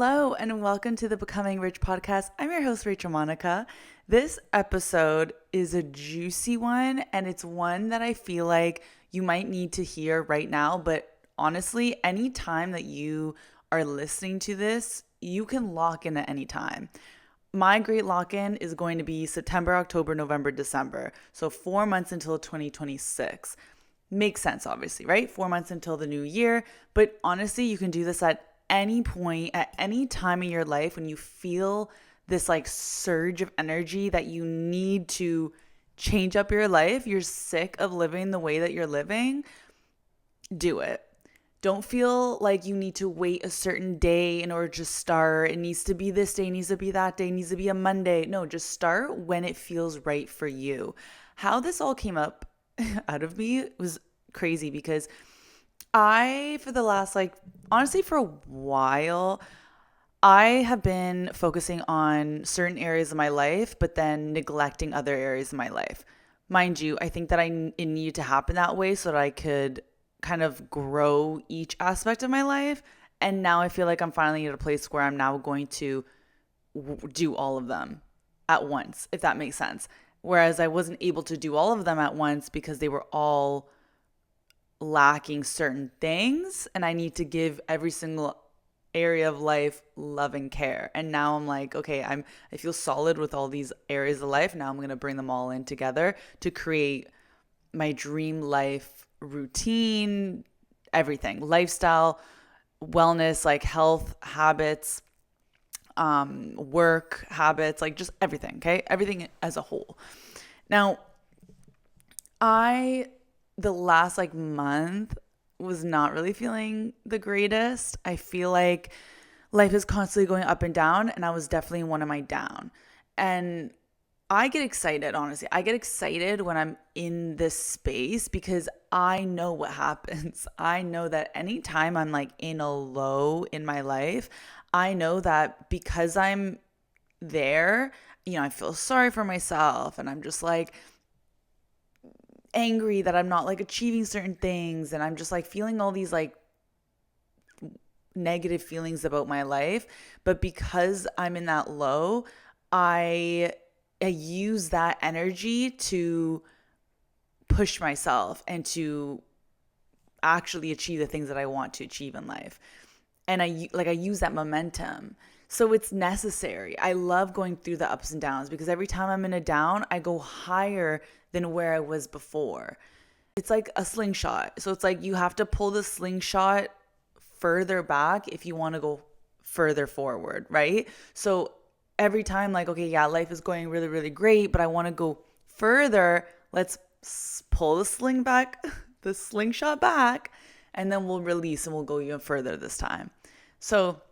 Hello, and welcome to the Becoming Rich podcast. I'm your host, Rachel Monica. This episode is a juicy one, and it's one that I feel like you might need to hear right now. But honestly, any time that you are listening to this, you can lock in at any time. My great lock in is going to be September, October, November, December. So 4 months until 2026. Makes sense, obviously, right? 4 months until the new year. But honestly, you can do this at any point, at any time in your life when you feel this like surge of energy that you need to change up your life. You're sick of living the way that you're living. Do it. Don't feel like you need to wait a certain day in order to start. It needs to be this day, it needs to be that day, it needs to be a Monday. No, just start when it feels right for you. How this all came up out of me was crazy because for the last, honestly, for a while, I have been focusing on certain areas of my life, but then neglecting other areas of my life. Mind you, I think that it needed to happen that way so that I could kind of grow each aspect of my life. And now I feel like I'm finally at a place where I'm now going to do all of them at once, if that makes sense. Whereas I wasn't able to do all of them at once because they were all lacking certain things, and I need to give every single area of life love and care. And now I'm like, okay, I feel solid with all these areas of life. Now I'm going to bring them all in together to create my dream life routine, everything, lifestyle, wellness, like health habits, work habits, like just everything. Okay. Everything as a whole. Now, the last month was not really feeling the greatest. I feel like life is constantly going up and down, and I was definitely in one of my down. And I get excited, honestly. I get excited when I'm in this space because I know what happens. I know that anytime I'm in a low in my life, I know that because I'm there, I feel sorry for myself, and I'm just angry that I'm not achieving certain things, and I'm just feeling all these negative feelings about my life. But because I'm in that low, I use that energy to push myself and to actually achieve the things that I want to achieve in life. And I use that momentum. So it's necessary. I love going through the ups and downs because every time I'm in a down, I go higher than where I was before. It's like a slingshot. So it's you have to pull the slingshot further back if you want to go further forward, right? So every time okay, yeah, life is going really, really great, but I want to go further. Let's pull the slingshot back, and then we'll release and we'll go even further this time. So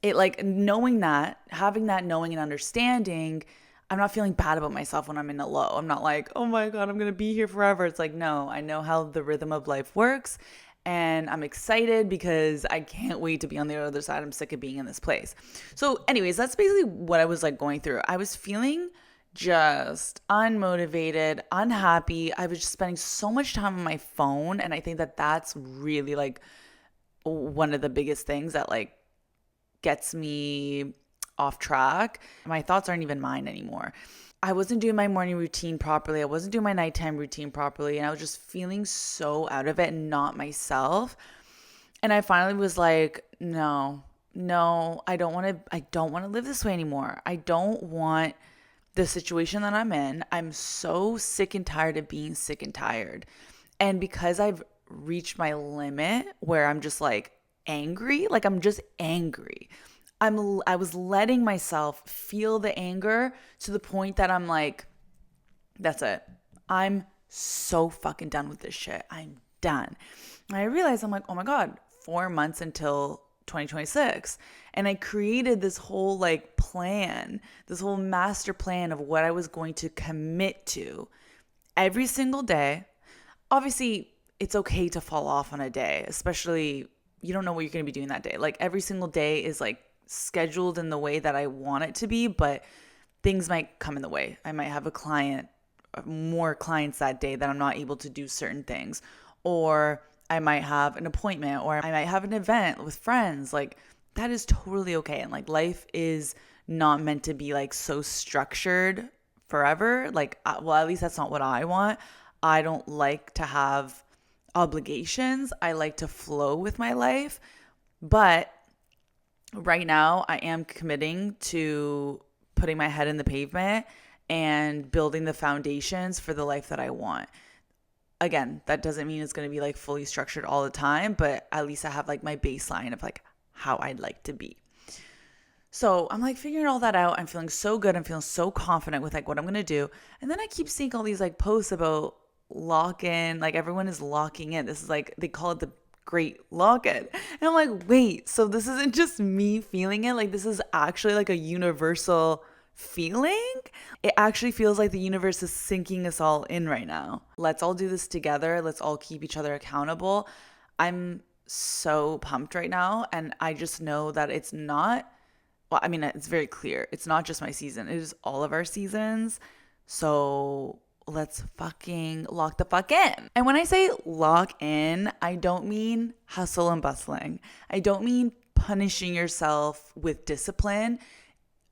it knowing that, having that knowing and understanding, I'm not feeling bad about myself when I'm in a low. I'm not oh my God, I'm going to be here forever. It's no, I know how the rhythm of life works, and I'm excited because I can't wait to be on the other side. I'm sick of being in this place. So anyways, that's basically what I was going through. I was feeling just unmotivated, unhappy. I was just spending so much time on my phone. And I think that that's really one of the biggest things that gets me off track. My thoughts aren't even mine anymore. I wasn't doing my morning routine properly. I wasn't doing my nighttime routine properly. And I was just feeling so out of it and not myself. And I finally was no, I don't want to live this way anymore. I don't want the situation that I'm in. I'm so sick and tired of being sick and tired. And because I've reached my limit where I'm just angry, I'm just angry. I was letting myself feel the anger to the point that I'm that's it. I'm so fucking done with this shit. I'm done. And I realized I'm oh my God, 4 months until 2026. And I created this whole plan, this whole master plan of what I was going to commit to every single day. Obviously, it's okay to fall off on a day, especially you don't know what you're going to be doing that day. Every single day is scheduled in the way that I want it to be, but things might come in the way. I might have more clients that day that I'm not able to do certain things, or I might have an appointment, or I might have an event with friends. that is totally okay. And like life is not meant to be like so structured forever. Like, well, at least that's not what I want. I don't like to have obligations. I like to flow with my life. But right now, I am committing to putting my head in the pavement and building the foundations for the life that I want. Again, that doesn't mean it's going to be like fully structured all the time, but at least I have like my baseline of like how I'd like to be. So I'm like figuring all that out. I'm feeling so good. I'm feeling so confident with like what I'm going to do. And then I keep seeing all these like posts about lock in, like everyone is locking in. This is like, they call it the great lock in. And I'm like, wait, so this isn't just me feeling it. Like this is actually like a universal feeling. It actually feels like the universe is sinking us all in right now. Let's all do this together. Let's all keep each other accountable. I'm so pumped right now. And I just know that it's not, well, I mean, it's very clear. It's not just my season. It is all of our seasons. So let's fucking lock the fuck in. And when I say lock in, I don't mean hustle and bustling. I don't mean punishing yourself with discipline.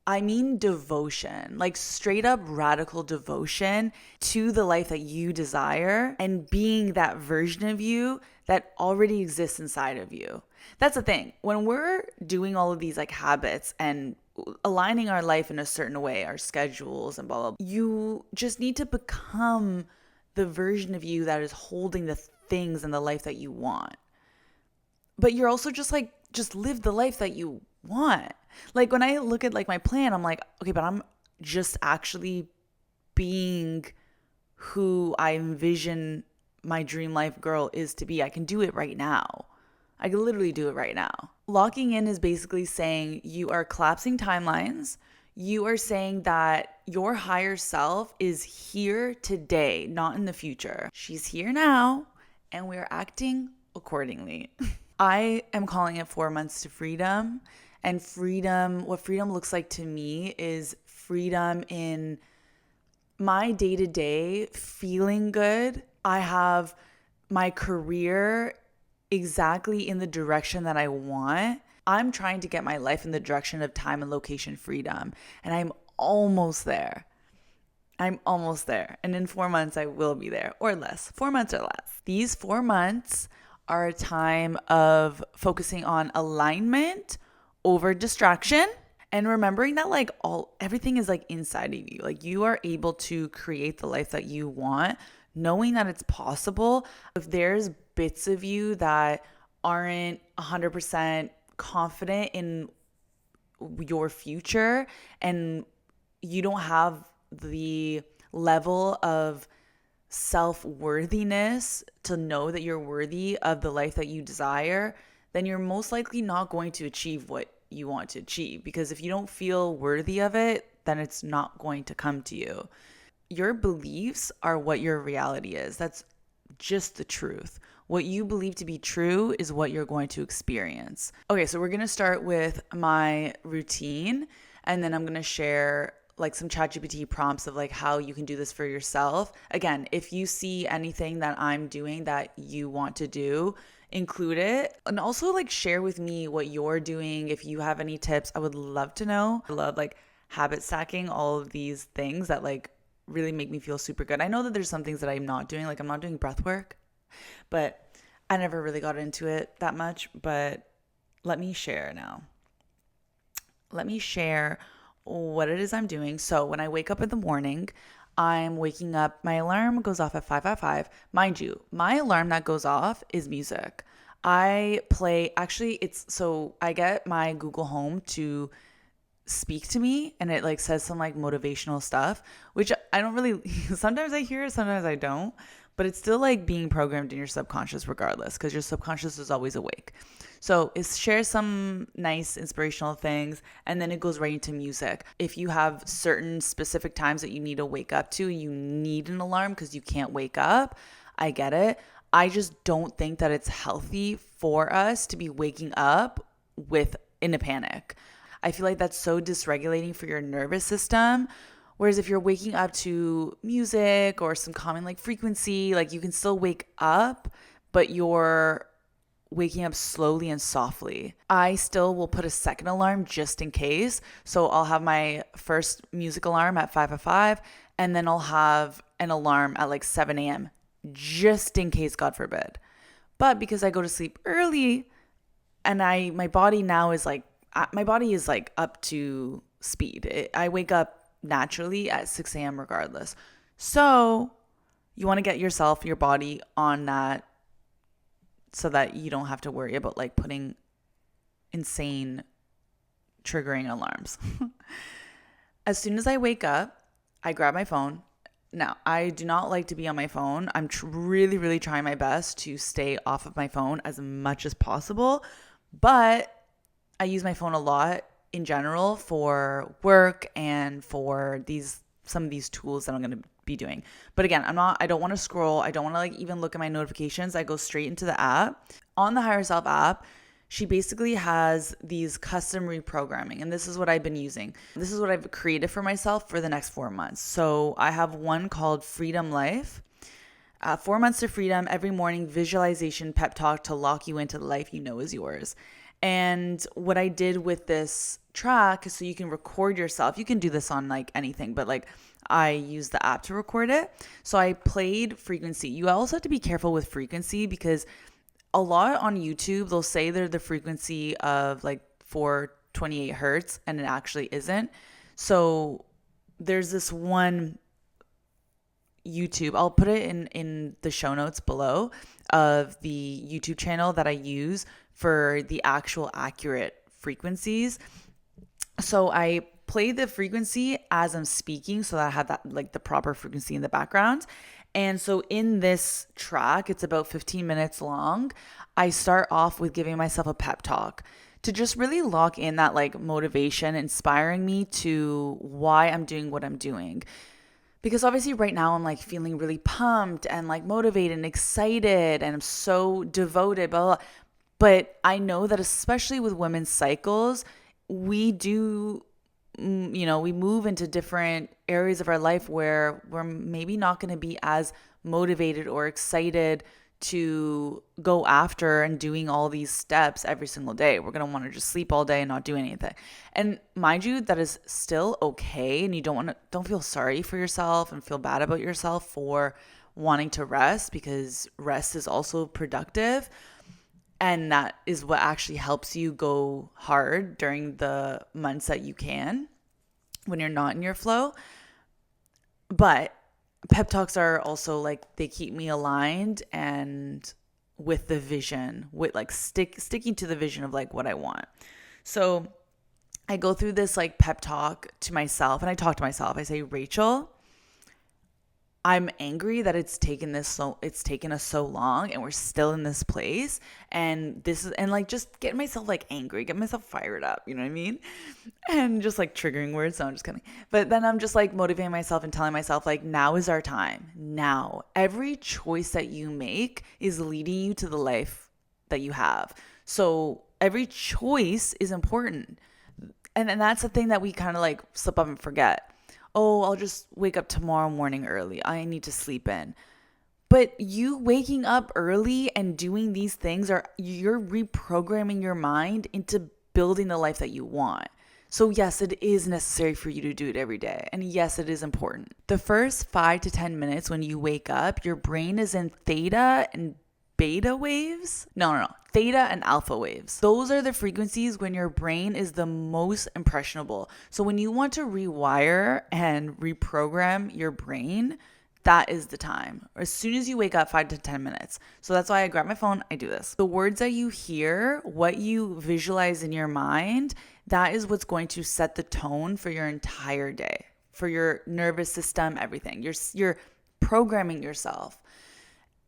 I mean devotion, like straight up radical devotion to the life that you desire and being that version of you that already exists inside of you. That's the thing. When we're doing all of these like habits and aligning our life in a certain way, our schedules and blah, blah, blah, you just need to become the version of you that is holding the things in the life that you want. But you're also just live the life that you want. Like when I look at like my plan, I'm like, okay, but I'm just actually being who I envision my dream life girl is to be. I can do it right now. I can literally do it right now. Locking in is basically saying you are collapsing timelines. You are saying that your higher self is here today, not in the future. She's here now, and we're acting accordingly. I am calling it 4 months to freedom. And freedom, what freedom looks like to me is freedom in my day-to-day feeling good. I have my career exactly in the direction that I want. I'm trying to get my life in the direction of time and location freedom. And I'm almost there. I'm almost there. And in 4 months, I will be there or less. 4 months or less. These 4 months are a time of focusing on alignment over distraction and remembering that like everything is like inside of you. Like you are able to create the life that you want, knowing that it's possible. If there's bits of you that aren't 100% confident in your future and you don't have the level of self-worthiness to know that you're worthy of the life that you desire, then you're most likely not going to achieve what you want to achieve. Because if you don't feel worthy of it, then it's not going to come to you. Your beliefs are what your reality is. That's just the truth. What you believe to be true is what you're going to experience. Okay, so we're going to start with my routine, and then I'm going to share like some ChatGPT prompts of like how you can do this for yourself. Again, if you see anything that I'm doing that you want to do, include it. And also like share with me what you're doing. If you have any tips, I would love to know. I love like habit stacking, all of these things that like really make me feel super good. I know that there's some things that I'm not doing, like I'm not doing breath work, but I never really got into it that much. But let me share now. Let me share what it is I'm doing. So when I wake up in the morning, I'm waking up. My alarm goes off at 5:55. Mind you, my alarm that goes off is music. I play, actually, I get my Google Home to speak to me and it like says some like motivational stuff, which I don't really, sometimes I hear it, sometimes I don't, but it's still like being programmed in your subconscious regardless, because your subconscious is always awake. So it shares some nice inspirational things and then it goes right into music. If you have certain specific times that you need to wake up to, you need an alarm because you can't wake up. I get it. I just don't think that it's healthy for us to be waking up in a panic. I feel like that's so dysregulating for your nervous system. Whereas if you're waking up to music or some calming like frequency, like you can still wake up, but your waking up slowly and softly. I still will put a second alarm just in case. So I'll have my first music alarm at 5:05, and then I'll have an alarm at like 7 a.m. just in case, God forbid. But because I go to sleep early and my body now is like, my body is like up to speed. I wake up naturally at 6 a.m. regardless. So you want to get yourself, your body on that so that you don't have to worry about like putting insane triggering alarms. As soon as I wake up, I grab my phone. Now, I do not like to be on my phone. I'm really, really trying my best to stay off of my phone as much as possible. But I use my phone a lot in general for work and for some of these tools that I'm going to be doing. But again, I don't want to scroll. I don't want to like even look at my notifications. I go straight into the app. On the Higher Self app, she basically has these custom reprogramming, and this is what I've been using. This is what I've created for myself for the next 4 months. So I have one called Freedom Life. 4 months to freedom, every morning visualization pep talk to lock you into the life you know is yours. And what I did with this track is so you can record yourself. You can do this on like anything, but like I use the app to record it. So I played frequency. You also have to be careful with frequency because a lot on YouTube, they'll say they're the frequency of like 428 hertz and it actually isn't. So there's this one YouTube, I'll put it in the show notes below, of the YouTube channel that I use for the actual accurate frequencies. So I play the frequency as I'm speaking so that I have that like the proper frequency in the background. And so in this track, it's about 15 minutes long. I start off with giving myself a pep talk to just really lock in that like motivation, inspiring me to why I'm doing what I'm doing. Because obviously right now I'm like feeling really pumped and like motivated and excited and I'm so devoted, blah, blah, blah. But I know that especially with women's cycles, we do, we move into different areas of our life where we're maybe not going to be as motivated or excited to go after and doing all these steps every single day. We're going to want to just sleep all day and not do anything. And mind you, that is still okay. And you don't feel sorry for yourself and feel bad about yourself for wanting to rest, because rest is also productive. And that is what actually helps you go hard during the months that you can when you're not in your flow. But pep talks are also like, they keep me aligned and with the vision, with like sticking to the vision of like what I want. So I go through this like pep talk to myself, and I talk to myself. I say, Rachel, I'm angry that it's taken us so long and we're still in this place. And like just get myself like angry, get myself fired up. You know what I mean? And just like triggering words. No, I'm just kidding. But then I'm just like motivating myself and telling myself like, now is our time. Now, every choice that you make is leading you to the life that you have. So every choice is important. And that's the thing that we kind of like slip up and forget. Oh, I'll just wake up tomorrow morning early. I need to sleep in. But you waking up early and doing these things you're reprogramming your mind into building the life that you want. So yes, it is necessary for you to do it every day. And yes, it is important. The first 5 to 10 minutes when you wake up, your brain is in theta and beta waves. No. Theta and alpha waves. Those are the frequencies when your brain is the most impressionable. So when you want to rewire and reprogram your brain, that is the time. As soon as you wake up, 5 to 10 minutes. So that's why I grab my phone, I do this. The words that you hear, what you visualize in your mind, that is what's going to set the tone for your entire day, for your nervous system, everything. You're programming yourself.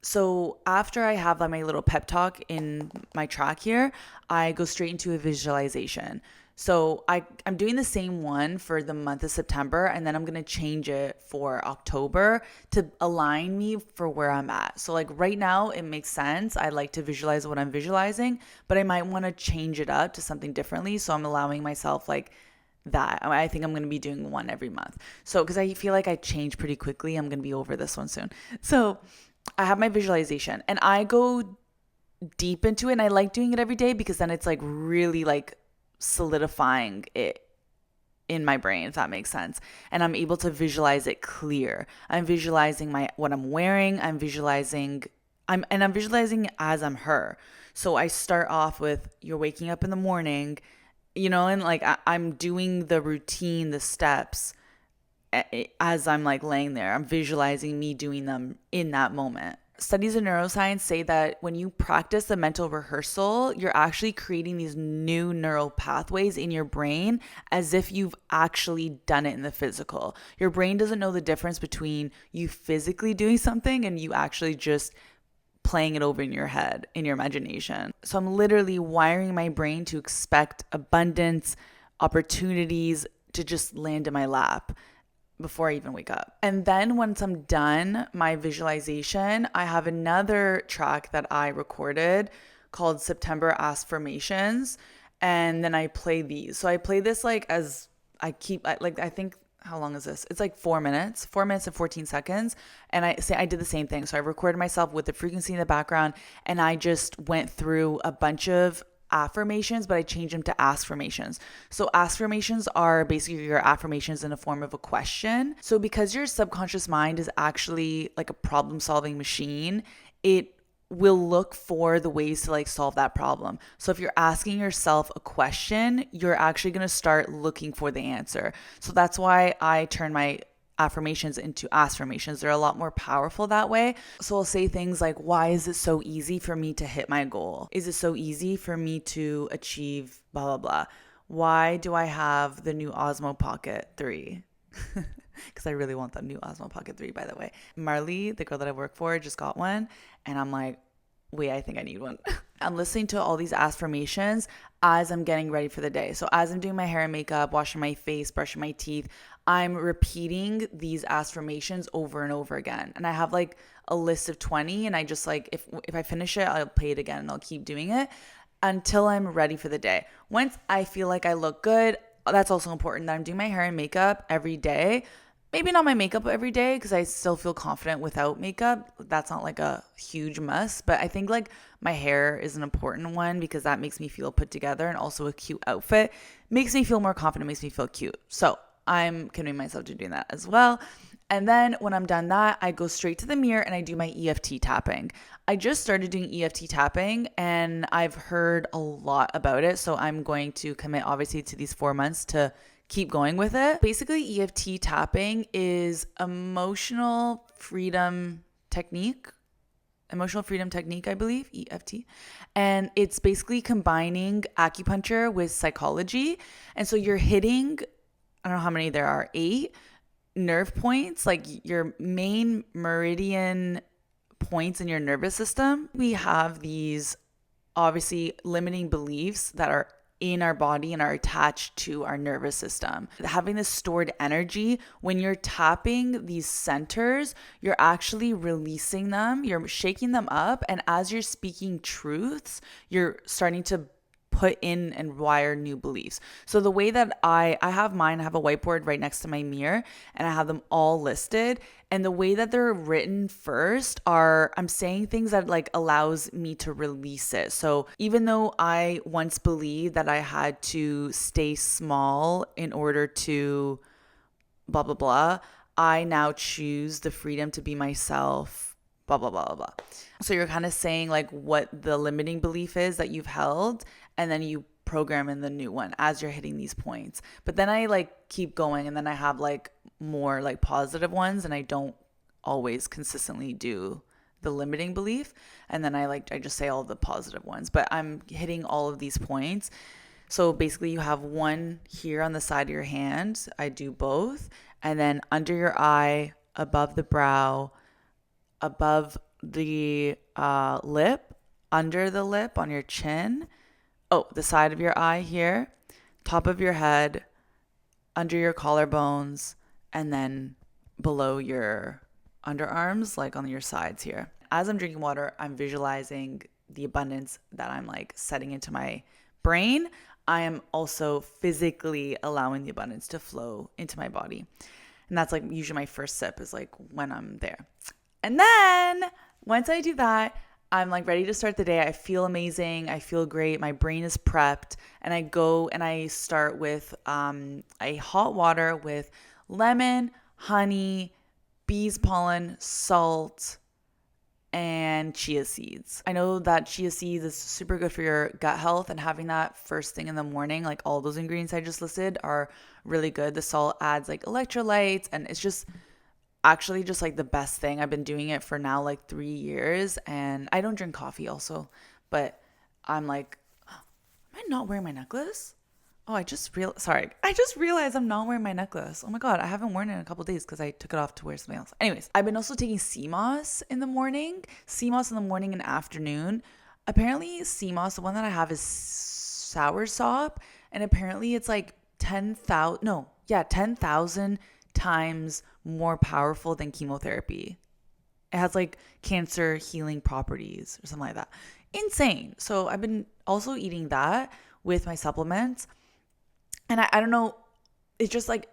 So after I have my little pep talk in my track here, I go straight into a visualization. So I'm doing the same one for the month of September, and then I'm going to change it for October to align me for where I'm at. So like right now, it makes sense. I like to visualize what I'm visualizing, but I might want to change it up to something differently. So I'm allowing myself like that. I think I'm going to be doing one every month. So because I feel like I change pretty quickly, I'm going to be over this one soon. So I have my visualization and I go deep into it. And I like doing it every day because then it's like really like solidifying it in my brain, if that makes sense. And I'm able to visualize it clear. I'm visualizing what I'm wearing. I'm visualizing as I'm her. So I start off with you're waking up in the morning, and like I'm doing the routine, the steps as I'm like laying there. I'm visualizing me doing them in that moment. Studies in neuroscience say that when you practice the mental rehearsal, you're actually creating these new neural pathways in your brain as if you've actually done it in the physical. Your brain doesn't know the difference between you physically doing something and you actually just playing it over in your head, in your imagination. So I'm literally wiring my brain to expect abundance, opportunities to just land in my lap before I even wake up. And then once I'm done my visualization, I have another track that I recorded called September Affirmations. And then I play these. So I play this like as I keep, like, I think, how long is this? It's like 4 minutes and 14 seconds. And I did the same thing. So I recorded myself with the frequency in the background and I just went through a bunch of affirmations, but I changed them to affirmations. So affirmations are basically your affirmations in the form of a question. So because your subconscious mind is actually like a problem solving machine, it will look for the ways to like solve that problem. So if you're asking yourself a question, you're actually going to start looking for the answer. So that's why I turn my affirmations into affirmations. They're a lot more powerful that way. So I'll say things like, why is it so easy for me to hit my goal? Is it so easy for me to achieve blah, blah, blah? Why do I have the new Osmo Pocket 3? Because I really want that new Osmo Pocket 3, by the way. Marley, the girl that I work for, just got one. And I'm like, wait, I think I need one. I'm listening to all these affirmations as I'm getting ready for the day. So as I'm doing my hair and makeup, washing my face, brushing my teeth, I'm repeating these affirmations over and over again. And I have like a list of 20 and I just like, if I finish it, I'll play it again and I'll keep doing it until I'm ready for the day. Once I feel like I look good, that's also important that I'm doing my hair and makeup every day. Maybe not my makeup every day because I still feel confident without makeup. That's not like a huge must, but I think like my hair is an important one because that makes me feel put together, and also a cute outfit makes me feel more confident, makes me feel cute. So I'm committing myself to doing that as well. And then when I'm done that, I go straight to the mirror and I do my EFT tapping. I just started doing EFT tapping and I've heard a lot about it. So I'm going to commit obviously to these 4 months to keep going with it. Basically, EFT tapping is emotional freedom technique, I believe, EFT. And it's basically combining acupuncture with psychology. And so you're hitting, I don't know how many there are, 8 nerve points, like your main meridian points in your nervous system. We have these obviously limiting beliefs that are in our body and are attached to our nervous system. Having this stored energy, when you're tapping these centers, you're actually releasing them, you're shaking them up, and as you're speaking truths, you're starting to put in and wire new beliefs. So the way that I have mine, I have a whiteboard right next to my mirror and I have them all listed. And the way that they're written first are, I'm saying things that like allows me to release it. So even though I once believed that I had to stay small in order to blah, blah, blah, I now choose the freedom to be myself, blah, blah, blah, blah, blah. So you're kind of saying like what the limiting belief is that you've held, and then you program in the new one as you're hitting these points. But then I like keep going, and then I have like more like positive ones, and I don't always consistently do the limiting belief. And then I just say all the positive ones, but I'm hitting all of these points. So basically you have one here on the side of your hand. I do both. And then under your eye, above the brow, above the lip, under the lip, on your chin, the side of your eye here, top of your head, under your collarbones, and then below your underarms, like on your sides here. As I'm drinking water, I'm visualizing the abundance that I'm like setting into my brain. I am also physically allowing the abundance to flow into my body. And that's like usually my first sip is like when I'm there. And then once I do that, I'm like ready to start the day. I feel amazing. I feel great. My brain is prepped. And I go and I start with a hot water with lemon, honey, bees pollen, salt, and chia seeds. I know that chia seeds is super good for your gut health, and having that first thing in the morning, like all those ingredients I just listed, are really good. The salt adds like electrolytes, and it's just actually just like the best thing. I've been doing it for now like 3 years, and I don't drink coffee also, but I'm like, am I not wearing my necklace? Oh, I just realized I'm not wearing my necklace. Oh my God, I haven't worn it in a couple of days because I took it off to wear something else. Anyways, I've been also taking sea moss in the morning, and afternoon. Apparently sea moss, the one that I have is soursop, and apparently it's like 10,000 times more powerful than chemotherapy. It has like cancer healing properties or something like that. Insane. So I've been also eating that with my supplements. And I don't know, it's just like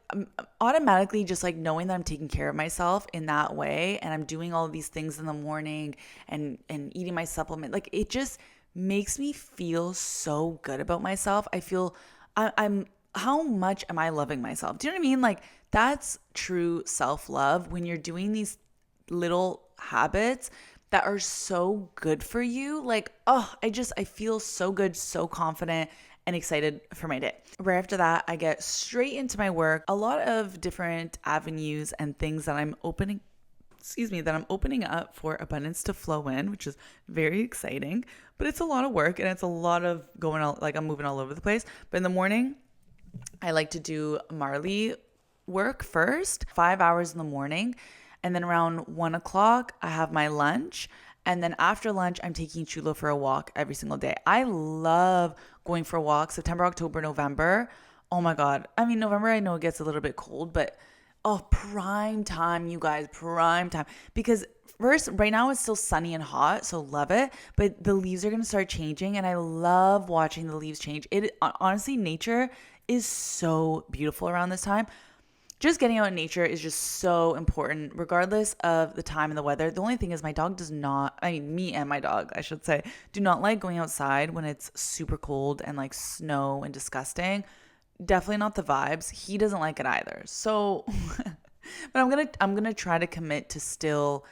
automatically just like knowing that I'm taking care of myself in that way, and I'm doing all of these things in the morning and eating my supplement, like it just makes me feel so good about myself. I feel I'm how much am I loving myself? Do you know what I mean? Like that's true self-love when you're doing these little habits that are so good for you. Like, oh, I feel so good, so confident and excited for my day. Right after that, I get straight into my work. A lot of different avenues and things that I'm opening up for abundance to flow in, which is very exciting, but it's a lot of work and it's a lot of going on, like I'm moving all over the place. But in the morning, I like to do Marley work first, 5 hours in the morning. And then around 1 o'clock, I have my lunch. And then after lunch, I'm taking Chulo for a walk every single day. I love going for walks, September, October, November. Oh my God. I mean, November, I know it gets a little bit cold, but prime time, you guys, prime time. Because first, right now it's still sunny and hot, so love it. But the leaves are going to start changing, and I love watching the leaves change. It honestly, nature is so beautiful around this time. Just getting out in nature is just so important, regardless of the time and the weather. The only thing is me and my dog, I should say, do not like going outside when it's super cold and like snow and disgusting. Definitely not the vibes. He doesn't like it either. So, but I'm gonna try to commit to still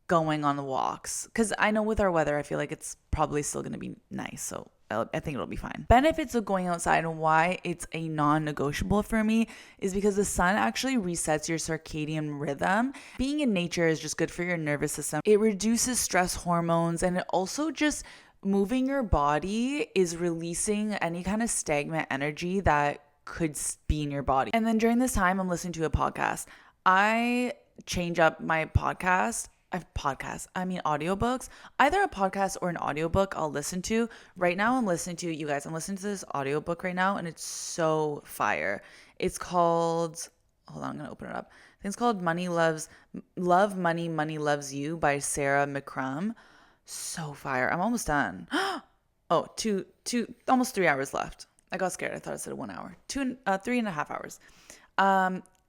going on the walks, because I know with our weather, I feel like it's probably still gonna be nice. So I think it'll be fine. Benefits of going outside and why it's a non-negotiable for me is because the sun actually resets your circadian rhythm. Being in nature is just good for your nervous system. It reduces stress hormones, and it also just moving your body is releasing any kind of stagnant energy that could be in your body. And then during this time, I'm listening to a podcast. I change up my audiobooks, either a podcast or an audiobook I'll listen to. Right now I'm listening to this audiobook right now, and it's so fire. It's called, hold on, I'm going to open it up. I think it's called Love, Money, Money Loves You by Sarah McCrum. So fire. I'm almost done. Almost 3 hours left. I got scared. I thought I said 1 hour. 3.5 hours.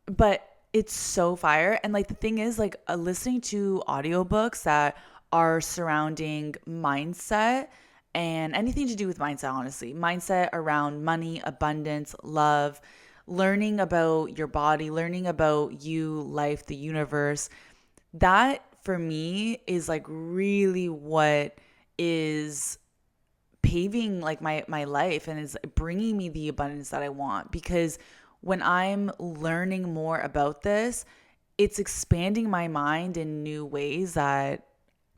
But it's so fire. And like the thing is, like listening to audiobooks that are surrounding mindset and anything to do with mindset, honestly, mindset around money, abundance, love, learning about your body, learning about you, life, the universe, that for me is like really what is paving like my life and is bringing me the abundance that I want. Because when I'm learning more about this, it's expanding my mind in new ways that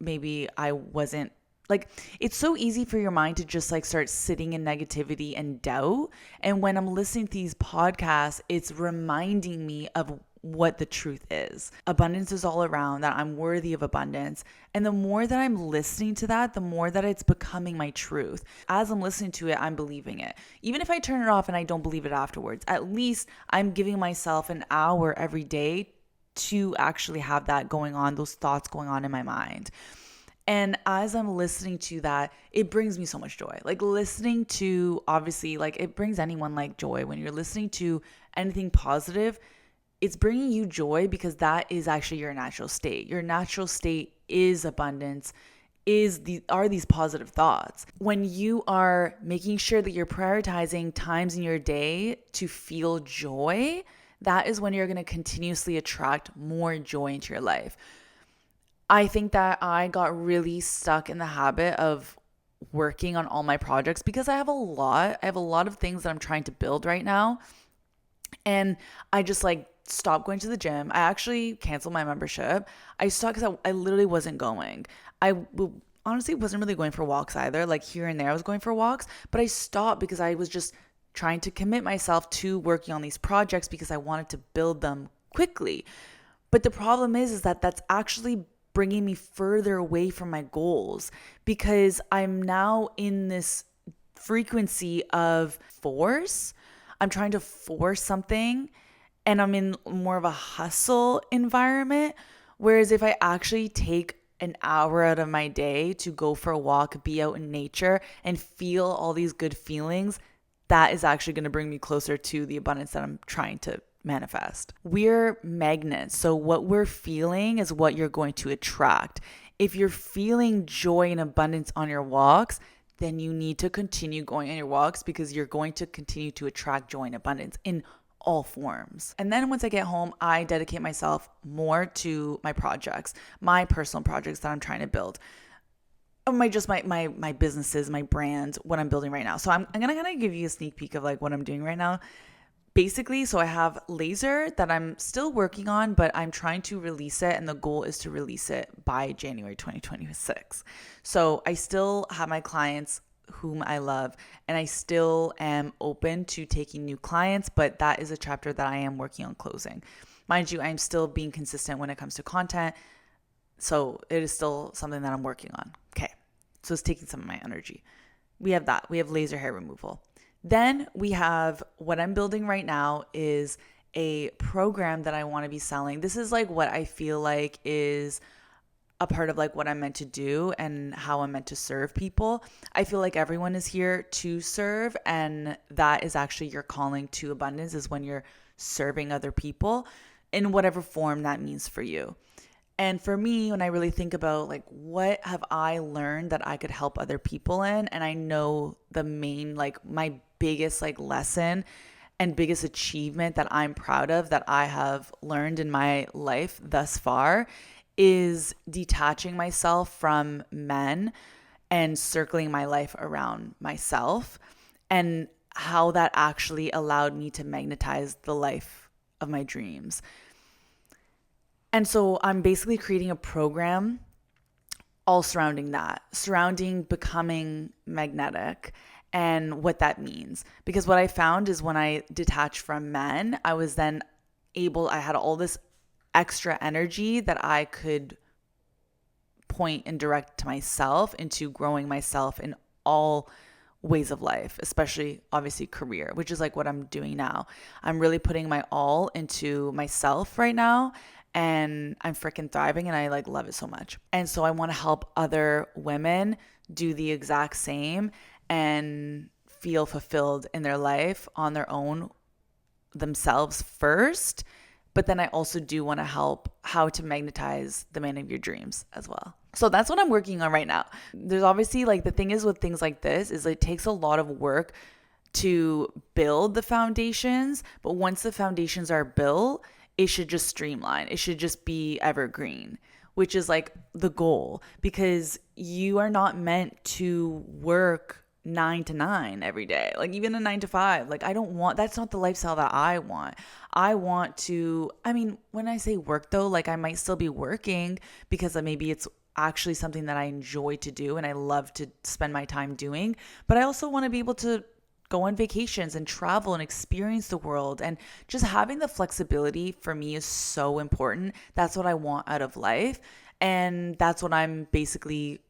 maybe I wasn't, like, it's so easy for your mind to just like start sitting in negativity and doubt. And when I'm listening to these podcasts, it's reminding me of what the truth is. Abundance is all around, that I'm worthy of abundance. And the more that I'm listening to that, the more that it's becoming my truth. As I'm listening to it, I'm believing it. Even if I turn it off and I don't believe it afterwards, at least I'm giving myself an hour every day to actually have that going on, those thoughts going on in my mind. And as I'm listening to that, it brings me so much joy. Like listening to, obviously, like it brings anyone like joy. When you're listening to anything positive, it's bringing you joy because that is actually your natural state. Your natural state is abundance. are these positive thoughts. When you are making sure that you're prioritizing times in your day to feel joy, that is when you're going to continuously attract more joy into your life. I think that I got really stuck in the habit of working on all my projects because I have a lot. I have a lot of things that I'm trying to build right now. And I just like stopped going to the gym. I actually canceled my membership. I stopped because I literally wasn't going. Honestly wasn't really going for walks either. Like here and there, I was going for walks, but I stopped because I was just trying to commit myself to working on these projects because I wanted to build them quickly. But the problem is that that's actually bringing me further away from my goals because I'm now in this frequency of force. I'm trying to force something and I'm in more of a hustle environment. Whereas if I actually take an hour out of my day to go for a walk, be out in nature, and feel all these good feelings, that is actually going to bring me closer to the abundance that I'm trying to manifest. We're magnets. So what we're feeling is what you're going to attract. If you're feeling joy and abundance on your walks, then you need to continue going on your walks because you're going to continue to attract joy and abundance in all forms. And then once I get home, I dedicate myself more to my projects, my personal projects that I'm trying to build. My businesses, my brand, what I'm building right now. So I'm gonna kind of give you a sneak peek of like what I'm doing right now. Basically, so I have laser that I'm still working on, but I'm trying to release it, and the goal is to release it by January 2026. So I still have my clients whom I love, and I still am open to taking new clients, but that is a chapter that I am working on closing. Mind you, I'm still being consistent when it comes to content, so it is still something that I'm working on. Okay, so it's taking some of my energy. We have that. We have laser hair removal. Then we have what I'm building right now is a program that I want to be selling. This is like what I feel like is a part of like what I'm meant to do and how I'm meant to serve people. I feel like everyone is here to serve, and that is actually your calling to abundance, is when you're serving other people in whatever form that means for you. And for me, when I really think about like what have I learned that I could help other people in, and I know the main, like my biggest like lesson and biggest achievement that I'm proud of that I have learned in my life thus far is detaching myself from men and circling my life around myself, and how that actually allowed me to magnetize the life of my dreams. And so I'm basically creating a program all surrounding that, surrounding becoming magnetic and what that means. Because what I found is when I detached from men, I had all this extra energy that I could point and direct to myself into growing myself in all ways of life, especially obviously career, which is like what I'm doing now. I'm really putting my all into myself right now, and I'm freaking thriving, and I like love it so much. And so I want to help other women do the exact same and feel fulfilled in their life on their own, themselves first. But then I also do want to help how to magnetize the man of your dreams as well. So that's what I'm working on right now. There's obviously like the thing is with things like this is it takes a lot of work to build the foundations. But once the foundations are built, it should just streamline. It should just be evergreen, which is like the goal, because you are not meant to work 9 to 9 every day, like even a 9 to 5. Like that's not the lifestyle that I want. I want to, when I say work though, like I might still be working because maybe it's actually something that I enjoy to do and I love to spend my time doing. But I also want to be able to go on vacations and travel and experience the world, and just having the flexibility for me is so important. That's what I want out of life. And that's what I'm basically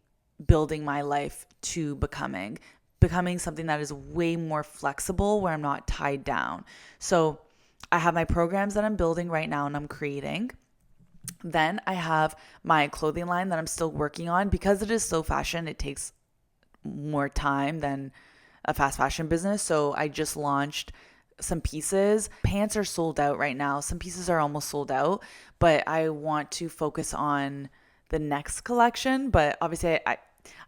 building my life to becoming something that is way more flexible, where I'm not tied down. So I have my programs that I'm building right now and I'm creating. Then I have my clothing line that I'm still working on. Because it is so fashion, it takes more time than a fast fashion business. So I just launched some pieces. Pants are sold out right now. Some pieces are almost sold out, but I want to focus on the next collection, but obviously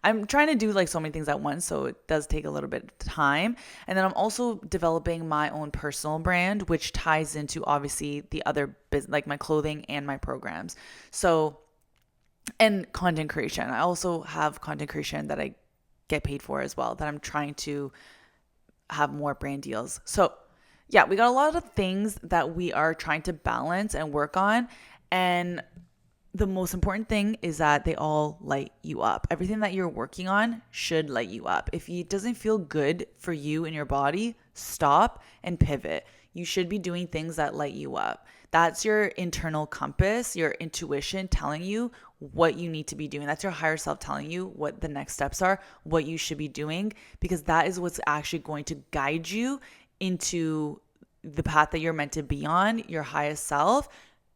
I'm trying to do like so many things at once, so it does take a little bit of time. And then I'm also developing my own personal brand, which ties into obviously the other business, like my clothing and my programs. So, and content creation. I also have content creation that I get paid for as well, that I'm trying to have more brand deals. So, yeah, we got a lot of things that we are trying to balance and work on. And the most important thing is that they all light you up. Everything that you're working on should light you up. If it doesn't feel good for you in your body, stop and pivot. You should be doing things that light you up. That's your internal compass, your intuition telling you what you need to be doing. That's your higher self telling you what the next steps are, what you should be doing, because that is what's actually going to guide you into the path that you're meant to be on, your highest self,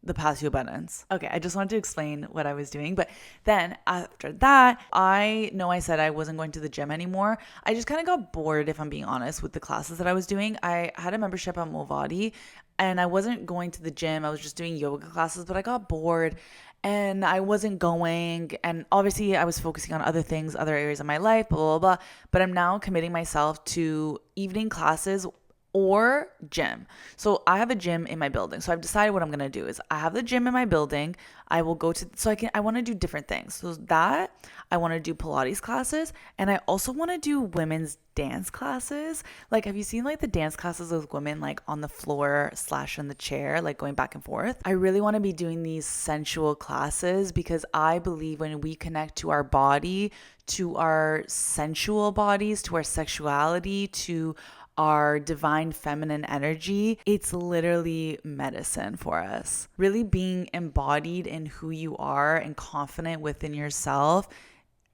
the path to abundance. Okay, I just wanted to explain what I was doing. But then after that, I know I said I wasn't going to the gym anymore. I just kind of got bored, if I'm being honest, with the classes that I was doing. I had a membership at Movati and I wasn't going to the gym. I was just doing yoga classes, but I got bored and I wasn't going. And obviously I was focusing on other things, other areas of my life, blah, blah, blah. But I'm now committing myself to evening classes or gym. So I have a gym in my building. So I've decided what I'm going to do is I have the gym in my building. I will go to, I want to do different things. So that I want to do Pilates classes. And I also want to do women's dance classes. Like, have you seen like the dance classes with women like on the floor / in the chair, like going back and forth? I really want to be doing these sensual classes because I believe when we connect to our body, to our sensual bodies, to our sexuality, to our divine feminine energy, it's literally medicine for us. Really being embodied in who you are and confident within yourself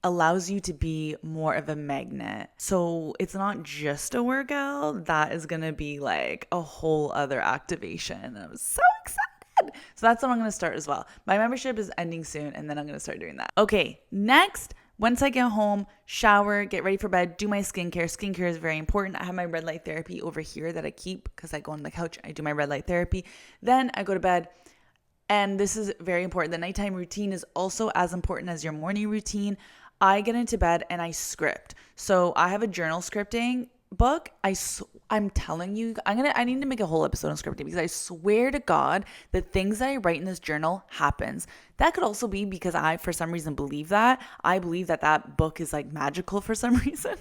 allows you to be more of a magnet. So it's not just a workout, that is gonna be like a whole other activation. I'm so excited. So that's what I'm gonna start as well. My membership is ending soon and then I'm gonna start doing that. Okay, next, once I get home, shower, get ready for bed, do my skincare. Skincare is very important. I have my red light therapy over here that I keep because I go on the couch, I do my red light therapy. Then I go to bed. And this is very important. The nighttime routine is also as important as your morning routine. I get into bed and I script. So I have a journal scripting book. I'm telling you, I need to make a whole episode on scripting because I swear to God, the things that I write in this journal happens. That could also be because I, for some reason, believe that. I believe that that book is like magical for some reason.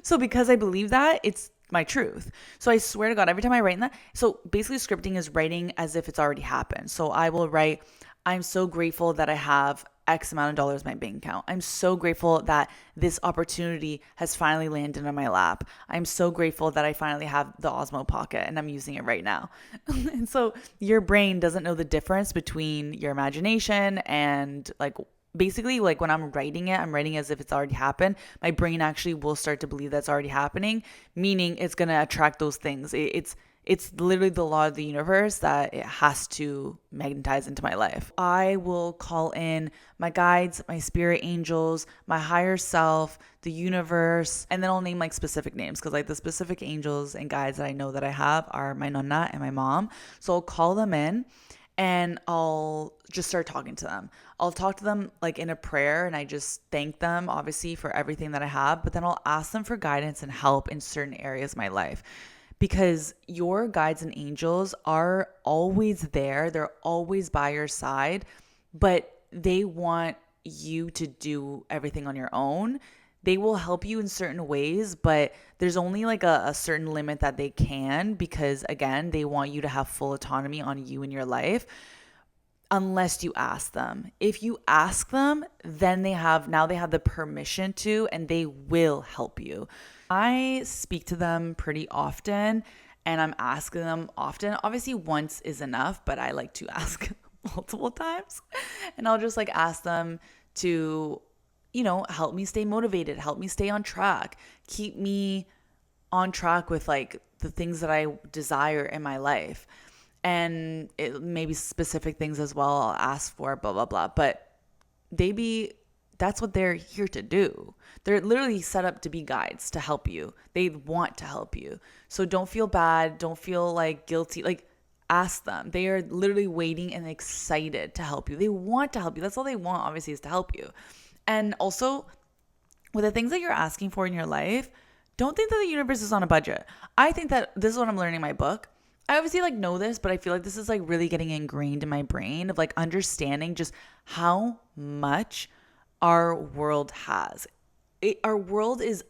So because I believe that, it's my truth. So I swear to God, every time I write in that, so basically scripting is writing as if it's already happened. So I will write, I'm so grateful that I have X amount of dollars in my bank account. I'm so grateful that this opportunity has finally landed on my lap. I'm so grateful that I finally have the Osmo Pocket and I'm using it right now. And so your brain doesn't know the difference between your imagination and like basically like when I'm writing it, I'm writing as if it's already happened. My brain actually will start to believe that's already happening, meaning it's going to attract those things. It's literally the law of the universe that it has to magnetize into my life. I will call in my guides, my spirit angels, my higher self, the universe, and then I'll name like specific names because like the specific angels and guides that I know that I have are my nonna and my mom. So I'll call them in and I'll just start talking to them. I'll talk to them like in a prayer and I just thank them obviously for everything that I have, but then I'll ask them for guidance and help in certain areas of my life. Because your guides and angels are always there. They're always by your side, but they want you to do everything on your own. They will help you in certain ways, but there's only like a certain limit that they can because, again, they want you to have full autonomy on you and your life unless you ask them. If you ask them, then they have the permission to, and they will help you. I speak to them pretty often and I'm asking them often. Obviously once is enough, but I like to ask multiple times. And I'll just like ask them to, help me stay motivated, help me stay on track, keep me on track with like the things that I desire in my life. And it maybe specific things as well I'll ask for, blah, blah, blah. But that's what they're here to do. They're literally set up to be guides, to help you. They want to help you. So don't feel bad. Don't feel like guilty. Like Ask them. They are literally waiting and excited to help you. They want to help you. That's all they want, obviously, is to help you. And also, with the things that you're asking for in your life, don't think that the universe is on a budget. I think that this is what I'm learning in my book. I obviously like know this, but I feel like this is like really getting ingrained in my brain of like understanding just how much our world has. Our world is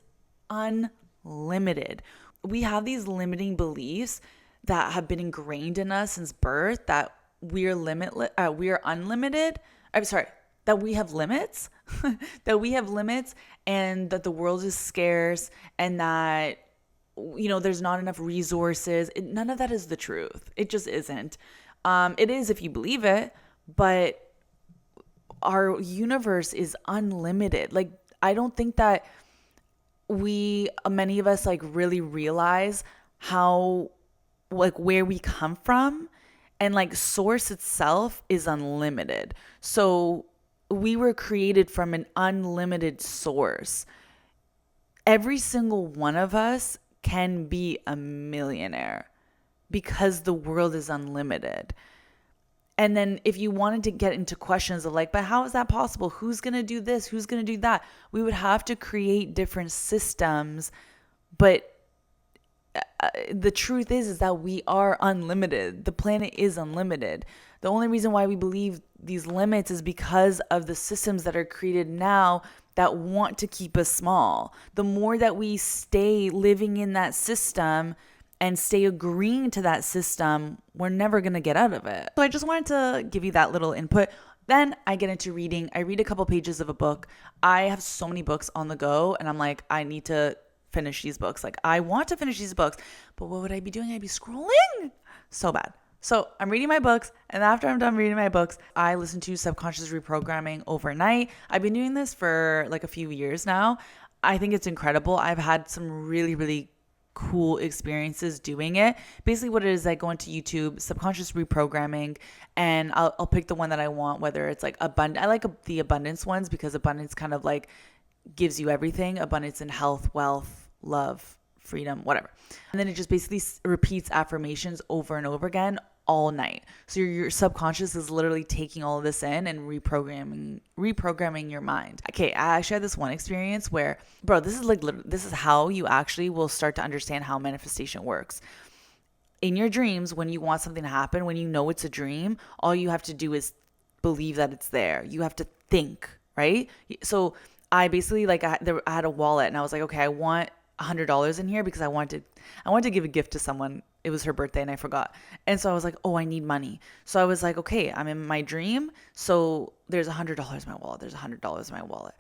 unlimited. We have these limiting beliefs that have been ingrained in us since birth that we are limitless, we are unlimited. I'm sorry, that we have limits, that we have limits, and that the world is scarce, and that there's not enough resources. None of that is the truth. It just isn't. It is if you believe it, but our universe is unlimited. Like, I don't think that many of us like really realize how, like, where we come from, and like source itself is unlimited. So we were created from an unlimited source. Every single one of us can be a millionaire because the world is unlimited. And then if you wanted to get into questions of like, but how is that possible? Who's going to do this? Who's going to do that? We would have to create different systems. But the truth is that we are unlimited. The planet is unlimited. The only reason why we believe these limits is because of the systems that are created now that want to keep us small. The more that we stay living in that system and stay agreeing to that system, we're never going to get out of it. So I just wanted to give you that little input. Then I get into reading. I read a couple pages of a book. I have so many books on the go, and I'm like, I need to finish these books. Like, I want to finish these books, but what would I be doing? I'd be scrolling so bad. So I'm reading my books, and after I'm done reading my books, I listen to subconscious reprogramming overnight. I've been doing this for like a few years now. I think it's incredible. I've had some really, really cool experiences doing it. Basically what it is, I go into YouTube, subconscious reprogramming, and I'll pick the one that I want, whether it's like abundant. I like the abundance ones because abundance kind of like gives you everything. Abundance in health, wealth, love, freedom, whatever. And then it just basically repeats affirmations over and over again all night. So your subconscious is literally taking all of this in and reprogramming your mind. Okay, I actually had this one experience where, bro, this is how you actually will start to understand how manifestation works. In your dreams, when you want something to happen, when you know it's a dream, all you have to do is believe that it's there. You have to think, right? So I basically I had a wallet, and I was like, okay, I want $100 in here because I wanted to give a gift to someone. It was her birthday and I forgot. And so I was like, oh, I need money. So I was like, okay, I'm in my dream. So there's $100 in my wallet. There's $100 in my wallet.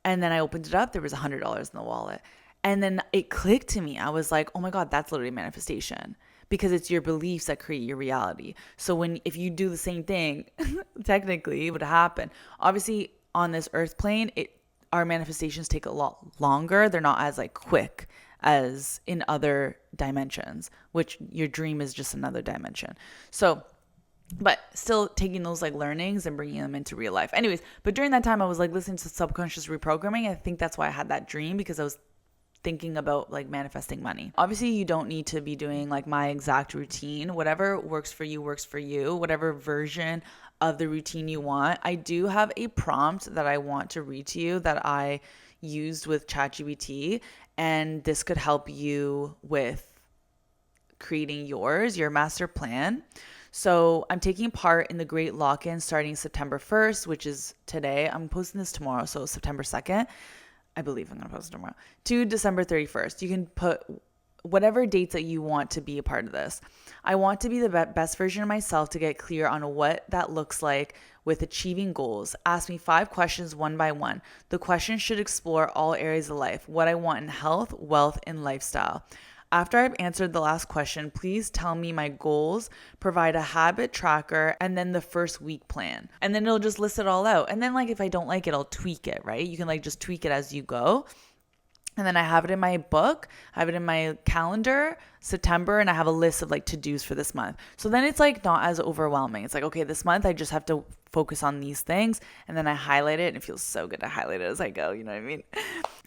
And then I opened it up. There was $100 in the wallet. And then it clicked to me. I was like, oh my God, that's literally manifestation, because it's your beliefs that create your reality. So if you do the same thing, technically it would happen. Obviously on this earth plane, our manifestations take a lot longer. They're not as like quick as in other dimensions, which your dream is just another dimension. So, but still taking those like learnings and bringing them into real life. Anyways, but during that time I was like listening to subconscious reprogramming. I think that's why I had that dream, because I was thinking about like manifesting money. Obviously, you don't need to be doing like my exact routine. Whatever works for you, whatever version of the routine you want. I do have a prompt that I want to read to you that I used with ChatGPT, and this could help you with creating your master plan. So I'm taking part in the Great Lock-in starting September 1st, which is today. I'm posting this tomorrow, so September 2nd. I believe I'm going to post it tomorrow, to December 31st. You can put whatever dates that you want to be a part of this. I want to be the best version of myself to get clear on what that looks like with achieving goals. Ask me 5 questions one by one. The questions should explore all areas of life, what I want in health, wealth, and lifestyle. After I've answered the last question, please tell me my goals, provide a habit tracker, and then the first week plan. And then it'll just list it all out. And then like if I don't like it, I'll tweak it, right? You can like just tweak it as you go. And then I have it in my book, I have it in my calendar, September, and I have a list of like to-dos for this month. So then it's like not as overwhelming. It's like, okay, this month I just have to focus on these things. And then I highlight it, and it feels so good to highlight it as I go. You know what I mean?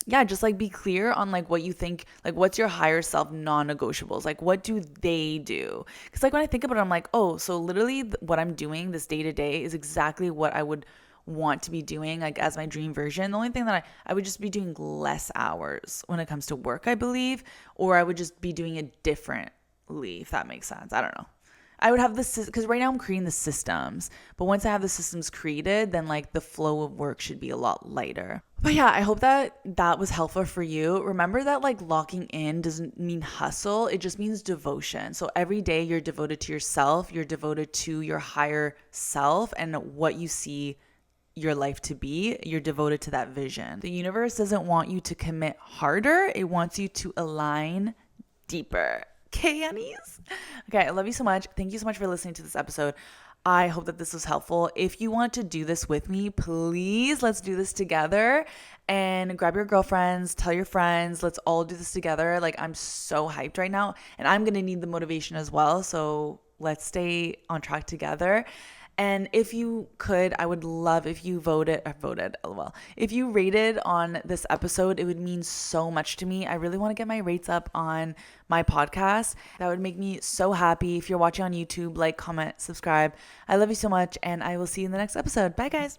yeah, just like be clear on like what you think, like what's your higher self non-negotiables, like what do they do? Because like when I think about it, I'm like, oh, so literally what I'm doing this day to day is exactly what I would want to be doing like as my dream version. The only thing that I would just be doing less hours when it comes to work, I believe, or I would just be doing it differently, if that makes sense. I don't know. I would have this because right now I'm creating the systems, but once I have the systems created, then like the flow of work should be a lot lighter. But yeah, I hope that that was helpful for you. Remember that like locking in doesn't mean hustle, it just means devotion. So every day you're devoted to yourself, you're devoted to your higher self and what you see your life to be, you're devoted to that vision. The universe doesn't want you to commit harder, it wants you to align deeper. Okay, honeys? Okay, I love you so much. Thank you so much for listening to this episode. I hope that this was helpful. If you want to do this with me, please let's do this together and grab your girlfriends, tell your friends, let's all do this together. Like, I'm so hyped right now and I'm going to need the motivation as well. So let's stay on track together. And if you could, I would love if you lol. If you rated on this episode, it would mean so much to me. I really want to get my rates up on my podcast. That would make me so happy. If you're watching on YouTube, like, comment, subscribe. I love you so much, and I will see you in the next episode. Bye, guys.